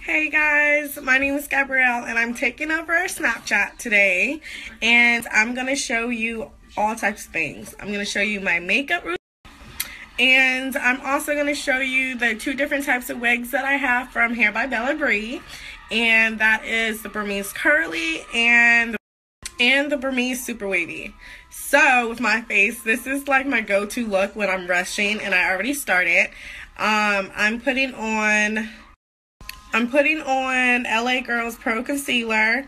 Hey guys, my name is Gabrielle and I'm taking over Snapchat today, and I'm going to show you all types of things. I'm going to show you my makeup routine, and I'm also going to show you the two different types of wigs that I have from Hair by Belle and Bree, and that is the Burmese curly and the Burmese super wavy. So with my face, this is like my go-to look when I'm rushing, and I already started. I'm putting on LA Girls Pro Concealer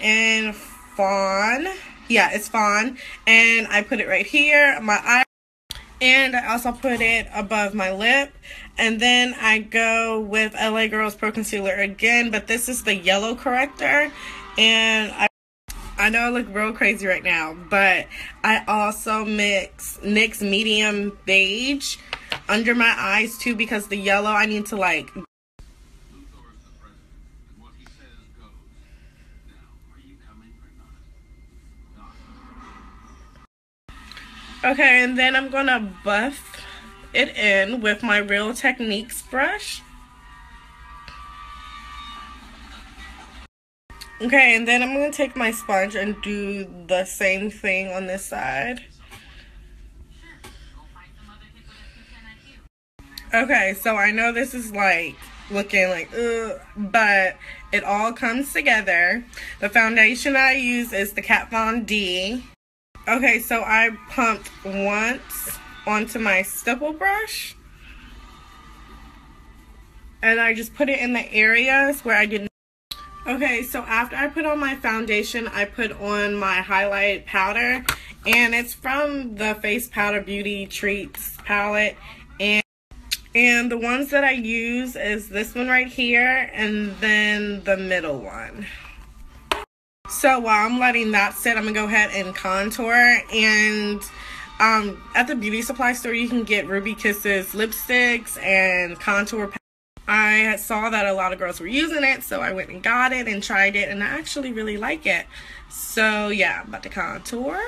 in Fawn. Yeah, it's Fawn. And I put it right here, my eye. And I also put it above my lip. And then I go with LA Girls Pro Concealer again, but this is the yellow corrector. And I know I look real crazy right now, but I also mix NYX Medium Beige under my eyes too, because the yellow I need to like... Okay, and then I'm gonna buff it in with my Real Techniques brush. Okay, and then I'm gonna take my sponge and do the same thing on this side. Okay, so I know this is like looking like ugh, but it all comes together. The foundation I use is the Kat Von D. Okay, so I pumped once onto my stipple brush, and I just put it in the areas where I didn't. Okay, so after I put on my foundation, I put on my highlight powder, and it's from the Face Powder Beauty Treats palette, and the ones that I use is this one right here, and then the middle one. So while I'm letting that sit, I'm going to go ahead and contour. And at the beauty supply store, you can get Ruby Kisses lipsticks and contour palettes. I saw that a lot of girls were using it, so I went and got it and tried it, and I actually really like it. So yeah, I'm about to contour.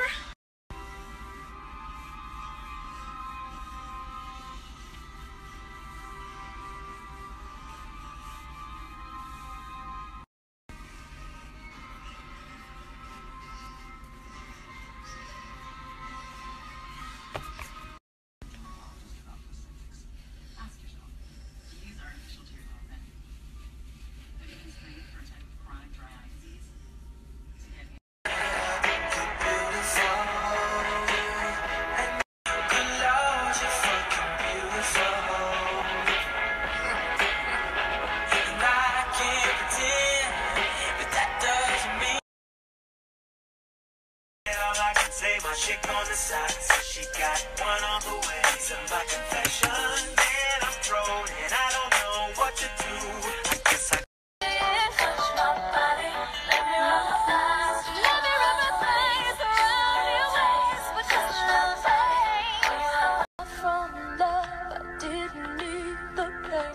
Say my chick on the side, so she got one on the way. So my confession, man, I'm thrown and I don't know what to do. I guess I touch my body, let me run my thighs, let me run my fingers around your waist, but touch my body. From love, I didn't need the pain.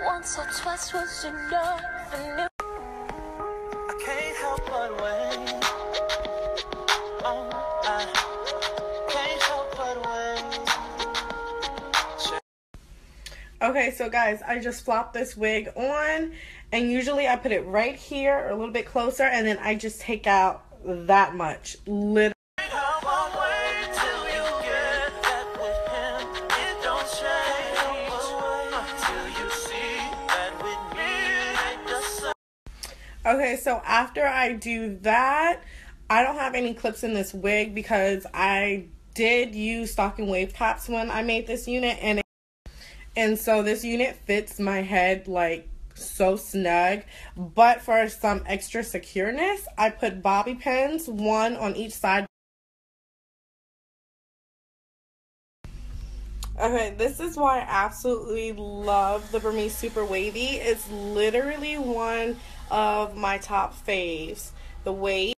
Once or twice was enough, and I can't help but wait. Okay, so guys, I just flopped this wig on, and usually I put it right here or a little bit closer, and then I just take out that much. Literally. Okay, so after I do that, I don't have any clips in this wig because I did use stocking wave caps when I made this unit, and so this unit fits my head like so snug. But for some extra secureness, I put bobby pins, one on each side. Okay, this is why I absolutely love the Burmese Super Wavy. It's literally one of my top faves, the wave.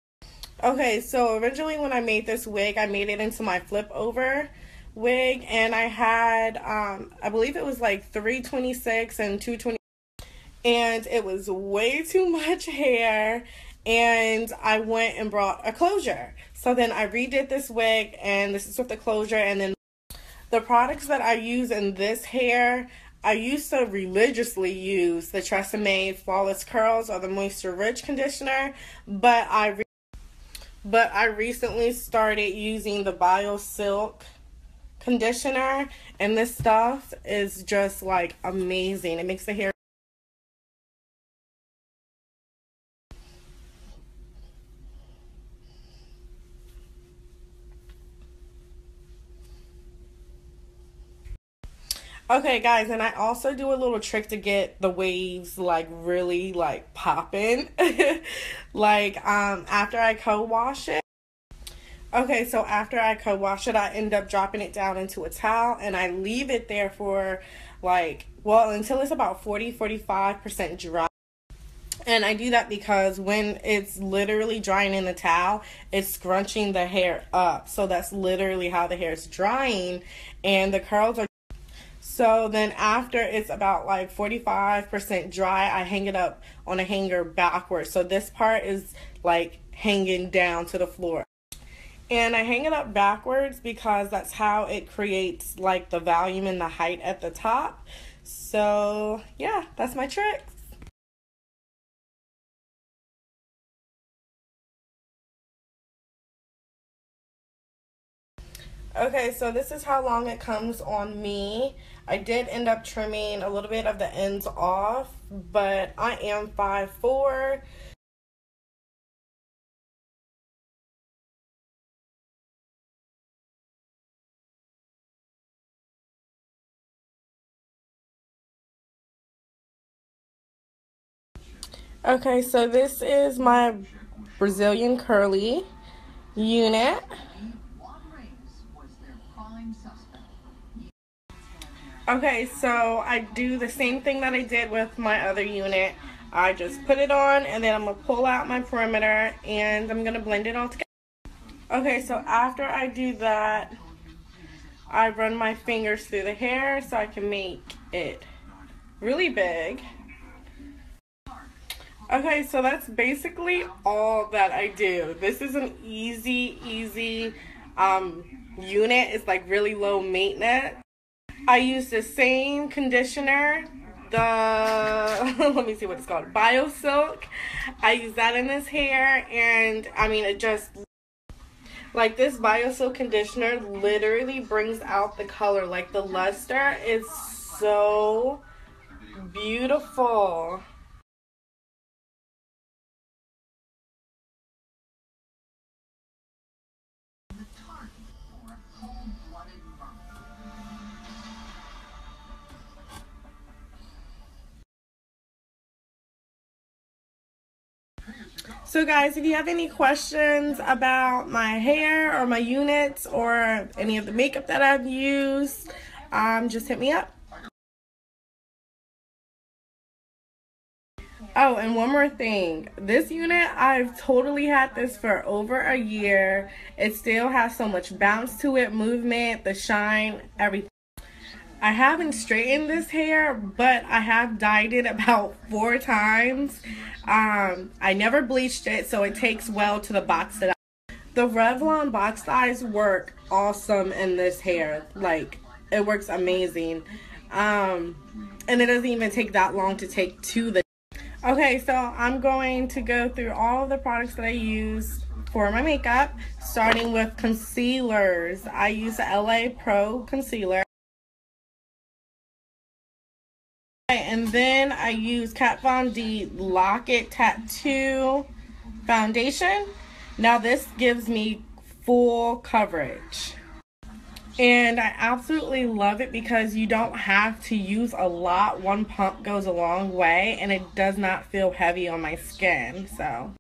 Okay, so originally when I made this wig, I made it into my flip over wig, and I had I believe it was like 326 and 220, and it was way too much hair, and I went and brought a closure. So then I redid this wig, and this is with the closure. And then the products that I use in this hair, I used to religiously use the Tresemme Flawless Curls or the Moisture Rich conditioner, but I recently started using the Bio Silk conditioner, and this stuff is just like amazing. It makes the hair. Okay guys, and I also do a little trick to get the waves like really like popping. Like after I co-wash it. Okay, so after I co-wash it, I end up dropping it down into a towel and I leave it there for like, well, until it's about 40-45% dry. And I do that because when it's literally drying in the towel, it's scrunching the hair up. So that's literally how the hair is drying, and the curls are. So then after it's about like 45% dry, I hang it up on a hanger backwards. So this part is like hanging down to the floor. And I hang it up backwards because that's how it creates like the volume and the height at the top. So yeah, that's my trick. Okay, so this is how long it comes on me. I did end up trimming a little bit of the ends off, but I am 5'4". Okay, so this is my Brazilian curly unit. Okay, so I do the same thing that I did with my other unit. I just put it on and then I'm going to pull out my perimeter and I'm going to blend it all together. Okay, so after I do that, I run my fingers through the hair so I can make it really big. Okay, so that's basically all that I do. This is an easy unit. It's like really low maintenance. I use the same conditioner, let me see what it's called, Bio Silk. I use that in this hair, and I mean, it just, like, this Bio Silk conditioner literally brings out the color. Like, the luster is so beautiful. So guys, if you have any questions about my hair or my units or any of the makeup that I've used, just hit me up. Oh, and one more thing. This unit, I've totally had this for over a year. It still has so much bounce to it, movement, the shine, everything. I haven't straightened this hair, but I have dyed it about 4 times. I never bleached it, so it takes well to the box that the Revlon box dyes work awesome in this hair. Like, it works amazing. And it doesn't even take that long to take to the. Okay, so I'm going to go through all of the products that I use for my makeup, starting with concealers. I use the LA Pro concealer. And then I use Kat Von D Lock It Tattoo foundation. Now this gives me full coverage. And I absolutely love it because you don't have to use a lot. One pump goes a long way and it does not feel heavy on my skin. So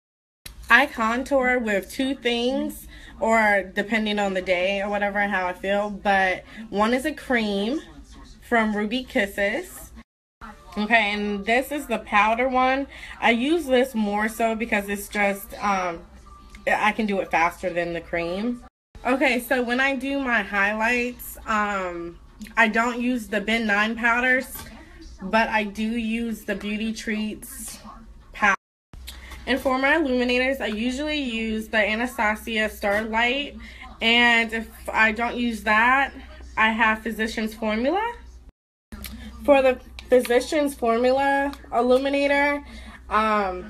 I contour with 2 things, or depending on the day or whatever and how I feel. But one is a cream from Ruby Kisses. Okay, and this is the powder one. I use this more so because it's just, I can do it faster than the cream. Okay, so when I do my highlights, I don't use the Ben 9 powders, but I do use the Beauty Treats powder. And for my illuminators, I usually use the Anastasia Starlight, and if I don't use that, I have Physicians Formula. For the Physicians Formula Illuminator, I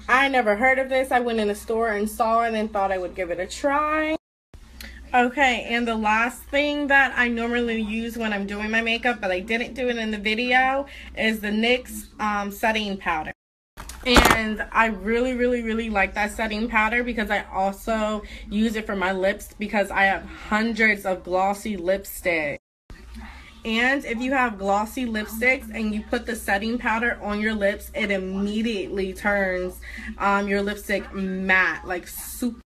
never heard of this. I went in the store and saw it and thought I would give it a try. Okay, and the last thing that I normally use when I'm doing my makeup, but I didn't do it in the video, is the NYX setting powder. And I really like that setting powder because I also use it for my lips because I have hundreds of glossy lipsticks. And if you have glossy lipsticks and you put the setting powder on your lips, it immediately turns your lipstick matte, like super.